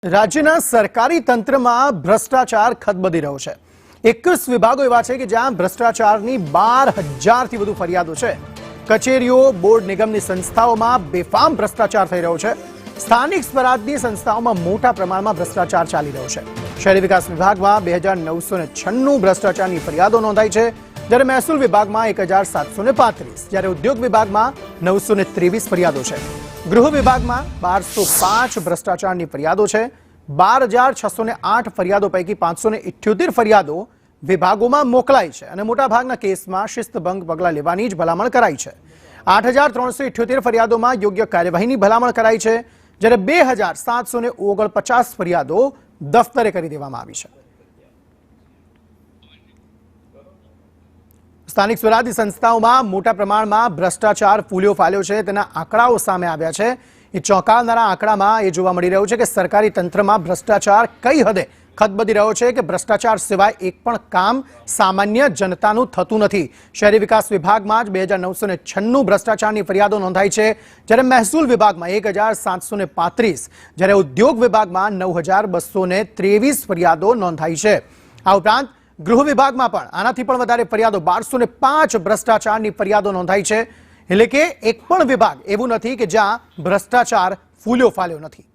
રાજ્યના સરકારી તંત્રમાં ભ્રષ્ટાચાર ખદબદી રહ્યો છે। 21 વિભાગો એવા છે કે જ્યાં ભ્રષ્ટાચારની 12,000થી વધુ ફરિયાદો છે। કચેરીઓ, બોર્ડ, નિગમની સંસ્થાઓમાં બેફામ ભ્રષ્ટાચાર થઈ રહ્યો છે। સ્થાનિક સ્વરાજની સંસ્થાઓમાં મોટા પ્રમાણમાં ભ્રષ્ટાચાર ચાલી રહ્યો છે। શહેરી વિકાસ વિભાગમાં 2996 ભ્રષ્ટાચારની ફરિયાદો નોંધાઈ છે, જ્યારે મહેસૂલ વિભાગમાં 1735, જ્યારે ઉદ્યોગ વિભાગમાં 923 ફરિયાદો છે। ગૃહ વિભાગમાં 1205 ભ્રષ્ટાચારની ફરિયાદો છે। 12,608 ફરિયાદો પૈકી 578 ફરિયાદો વિભાગોમાં મોકલાઈ છે અને મોટાભાગના કેસમાં શિસ્તભંગ પગલાં લેવાની જ ભલામણ કરાઈ છે। 8,378 ફરિયાદોમાં યોગ્ય કાર્યવાહીની ભલામણ કરાઈ છે, જ્યારે 2,749 ફરિયાદો દફતરે કરી દેવામાં આવી છે। સ્થાનિક સ્વરાજ્ય સંસ્થાઓમાં મોટા પ્રમાણમાં ભ્રષ્ટાચાર ફૂલ્યો ફાલ્યો છે, તેના આંકડાઓ સામે આવ્યા છે। એ ચોંકાવનારા આંકડામાં એ જોવા મળી રહ્યું છે કે સરકારી તંત્રમાં ભ્રષ્ટાચાર કઈ હદે ખદબદી રહ્યો છે કે ભ્રષ્ટાચાર સિવાય એક પણ કામ સામાન્ય જનતાનું થતું નથી। શહેરી વિકાસ વિભાગમાં જ 2,996 ભ્રષ્ટાચારની ફરિયાદો નોંધાઈ છે, જ્યારે મહેસૂલ વિભાગમાં 1,735, જ્યારે ઉદ્યોગ વિભાગમાં 9,223 ફરિયાદો નોંધાઈ છે। આ ઉપરાંત ગૃહ વિભાગમાં પણ આનાથી પણ વધારે ફરિયાદો 1205 ભ્રષ્ટાચારની ફરિયાદો નોંધાઈ છે। એટલે કે એક પણ વિભાગ એવું નથી કે જ્યાં ભ્રષ્ટાચાર ફૂલ્યો ફાલ્યો નથી।